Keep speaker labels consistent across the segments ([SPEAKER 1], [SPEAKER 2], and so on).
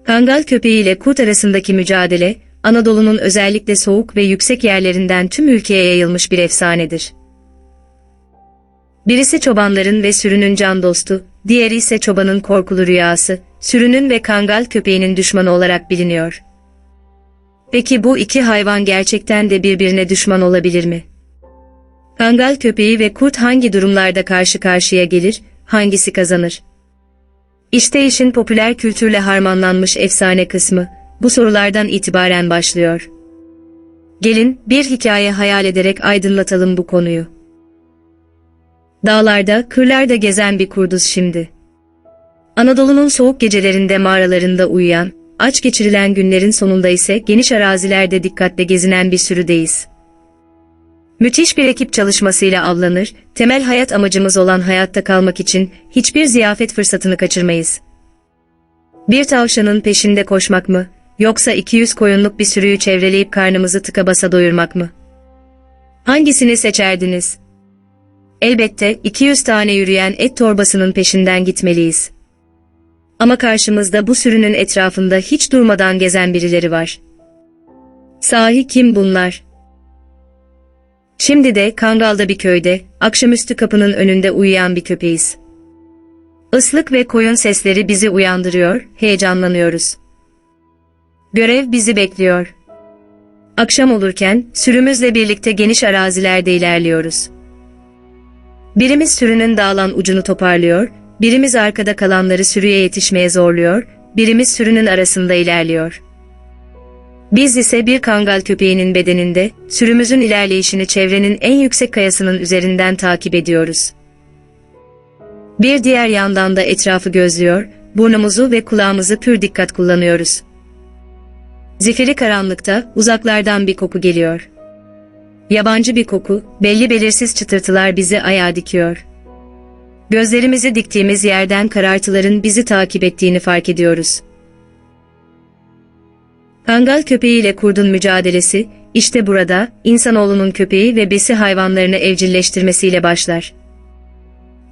[SPEAKER 1] Kangal köpeği ile kurt arasındaki mücadele, Anadolu'nun özellikle soğuk ve yüksek yerlerinden tüm ülkeye yayılmış bir efsanedir. Birisi çobanların ve sürünün can dostu, diğeri ise çobanın korkulu rüyası, sürünün ve kangal köpeğinin düşmanı olarak biliniyor. Peki bu iki hayvan gerçekten de birbirine düşman olabilir mi? Kangal köpeği ve kurt hangi durumlarda karşı karşıya gelir, hangisi kazanır? İşte işin popüler kültürle harmanlanmış efsane kısmı, bu sorulardan itibaren başlıyor. Gelin, bir hikaye hayal ederek aydınlatalım bu konuyu. Dağlarda, kırlarda gezen bir kurduz şimdi. Anadolu'nun soğuk gecelerinde mağaralarında uyuyan, aç geçirilen günlerin sonunda ise geniş arazilerde dikkatle gezinen bir sürüdeyiz. Müthiş bir ekip çalışmasıyla avlanır, temel hayat amacımız olan hayatta kalmak için hiçbir ziyafet fırsatını kaçırmayız. Bir tavşanın peşinde koşmak mı, yoksa 200 koyunluk bir sürüyü çevreleyip karnımızı tıka basa doyurmak mı? Hangisini seçerdiniz? Elbette 200 tane yürüyen et torbasının peşinden gitmeliyiz. Ama karşımızda bu sürünün etrafında hiç durmadan gezen birileri var. Sahi kim bunlar? Şimdi de Kangal'da bir köyde, akşamüstü kapının önünde uyuyan bir köpeğiz. Islık ve koyun sesleri bizi uyandırıyor, heyecanlanıyoruz. Görev bizi bekliyor. Akşam olurken, sürümüzle birlikte geniş arazilerde ilerliyoruz. Birimiz sürünün dağılan ucunu toparlıyor, birimiz arkada kalanları sürüye yetişmeye zorluyor, birimiz sürünün arasında ilerliyor. Biz ise bir kangal köpeğinin bedeninde, sürümüzün ilerleyişini çevrenin en yüksek kayasının üzerinden takip ediyoruz. Bir diğer yandan da etrafı gözlüyor, burnumuzu ve kulağımızı pür dikkat kullanıyoruz. Zifiri karanlıkta, uzaklardan bir koku geliyor. Yabancı bir koku, belli belirsiz çıtırtılar bizi ayağa dikiyor. Gözlerimizi diktiğimiz yerden karartıların bizi takip ettiğini fark ediyoruz. Kangal köpeği ile kurdun mücadelesi, işte burada, insanoğlunun köpeği ve besi hayvanlarını evcilleştirmesiyle başlar.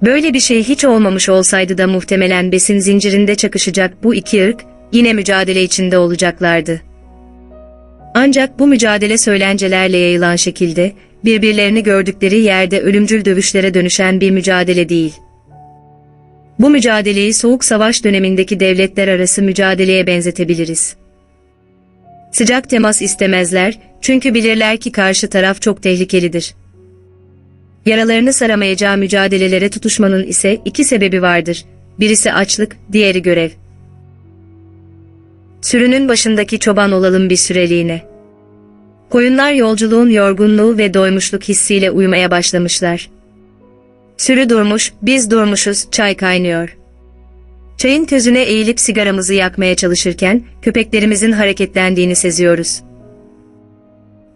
[SPEAKER 1] Böyle bir şey hiç olmamış olsaydı da muhtemelen besin zincirinde çakışacak bu iki ırk, yine mücadele içinde olacaklardı. Ancak bu mücadele söylencelerle yayılan şekilde, birbirlerini gördükleri yerde ölümcül dövüşlere dönüşen bir mücadele değil. Bu mücadeleyi Soğuk Savaş dönemindeki devletler arası mücadeleye benzetebiliriz. Sıcak temas istemezler, çünkü bilirler ki karşı taraf çok tehlikelidir. Yaralarını saramayacağı mücadelelere tutuşmanın ise iki sebebi vardır. Birisi açlık, diğeri görev. Sürünün başındaki çoban olalım bir süreliğine. Koyunlar yolculuğun yorgunluğu ve doymuşluk hissiyle uyumaya başlamışlar. Sürü durmuş, biz durmuşuz, çay kaynıyor. Çayın közüne eğilip sigaramızı yakmaya çalışırken, köpeklerimizin hareketlendiğini seziyoruz.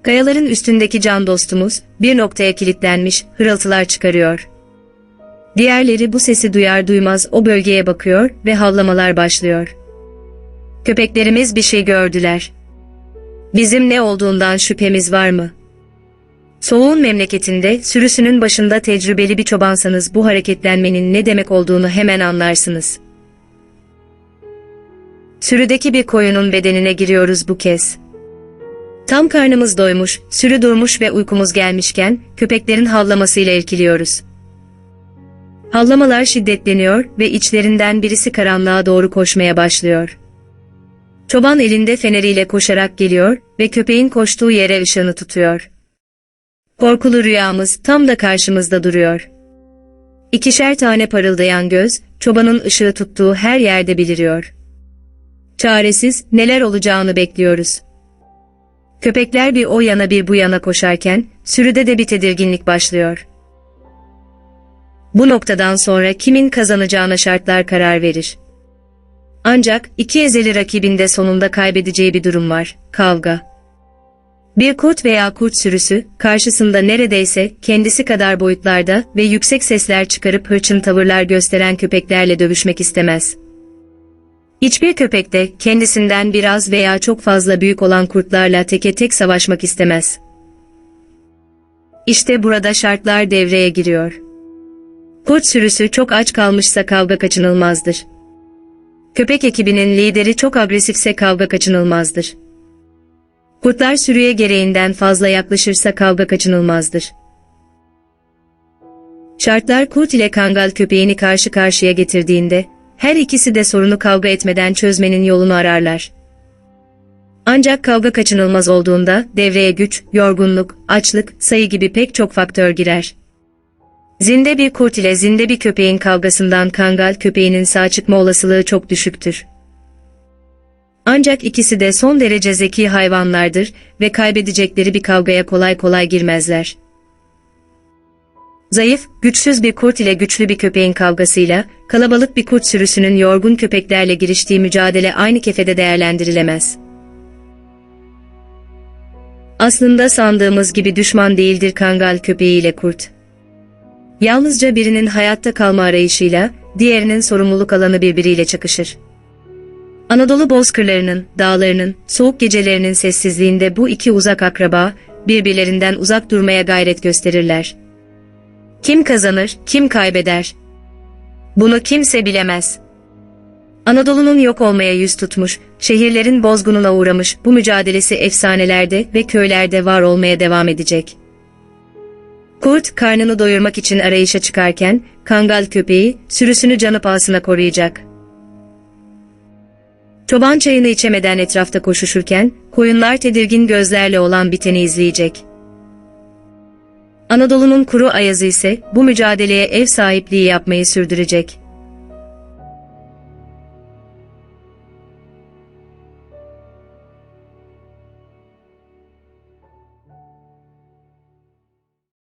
[SPEAKER 1] Kayaların üstündeki can dostumuz, bir noktaya kilitlenmiş, hırıltılar çıkarıyor. Diğerleri bu sesi duyar duymaz o bölgeye bakıyor ve havlamalar başlıyor. Köpeklerimiz bir şey gördüler. Bizim ne olduğundan şüphemiz var mı? Soğuğun memleketinde, sürüsünün başında tecrübeli bir çobansanız bu hareketlenmenin ne demek olduğunu hemen anlarsınız. Sürüdeki bir koyunun bedenine giriyoruz bu kez. Tam karnımız doymuş, sürü durmuş ve uykumuz gelmişken, köpeklerin havlamasıyla irkiliyoruz. Havlamalar şiddetleniyor ve içlerinden birisi karanlığa doğru koşmaya başlıyor. Çoban elinde feneriyle koşarak geliyor ve köpeğin koştuğu yere ışığını tutuyor. Korkulu rüyamız tam da karşımızda duruyor. İkişer tane parıldayan göz, çobanın ışığı tuttuğu her yerde beliriyor. Çaresiz, neler olacağını bekliyoruz. Köpekler bir o yana bir bu yana koşarken, sürüde de bir tedirginlik başlıyor. Bu noktadan sonra kimin kazanacağına şartlar karar verir. Ancak iki ezeli rakibinde sonunda kaybedeceği bir durum var, kavga. Bir kurt veya kurt sürüsü, karşısında neredeyse kendisi kadar boyutlarda ve yüksek sesler çıkarıp hırçın tavırlar gösteren köpeklerle dövüşmek istemez. Hiçbir köpek de kendisinden biraz veya çok fazla büyük olan kurtlarla teke tek savaşmak istemez. İşte burada şartlar devreye giriyor. Kurt sürüsü çok aç kalmışsa kavga kaçınılmazdır. Köpek ekibinin lideri çok agresifse kavga kaçınılmazdır. Kurtlar sürüye gereğinden fazla yaklaşırsa kavga kaçınılmazdır. Şartlar kurt ile kangal köpeğini karşı karşıya getirdiğinde, her ikisi de sorunu kavga etmeden çözmenin yolunu ararlar. Ancak kavga kaçınılmaz olduğunda devreye güç, yorgunluk, açlık, sayı gibi pek çok faktör girer. Zinde bir kurt ile zinde bir köpeğin kavgasından kangal köpeğinin sağ çıkma olasılığı çok düşüktür. Ancak ikisi de son derece zeki hayvanlardır ve kaybedecekleri bir kavgaya kolay kolay girmezler. Zayıf, güçsüz bir kurt ile güçlü bir köpeğin kavgasıyla, kalabalık bir kurt sürüsünün yorgun köpeklerle giriştiği mücadele aynı kefede değerlendirilemez. Aslında sandığımız gibi düşman değildir kangal köpeği ile kurt. Yalnızca birinin hayatta kalma arayışıyla, diğerinin sorumluluk alanı birbiriyle çakışır. Anadolu bozkırlarının, dağlarının, soğuk gecelerinin sessizliğinde bu iki uzak akraba, birbirlerinden uzak durmaya gayret gösterirler. Kim kazanır, kim kaybeder? Bunu kimse bilemez. Anadolu'nun yok olmaya yüz tutmuş, şehirlerin bozgununa uğramış bu mücadelesi efsanelerde ve köylerde var olmaya devam edecek. Kurt, karnını doyurmak için arayışa çıkarken, kangal köpeği, sürüsünü canı pahasına koruyacak. Çoban çayını içemeden etrafta koşuşurken, koyunlar tedirgin gözlerle olan biteni izleyecek. Anadolu'nun kuru ayazı ise bu mücadeleye ev sahipliği yapmayı sürdürecek.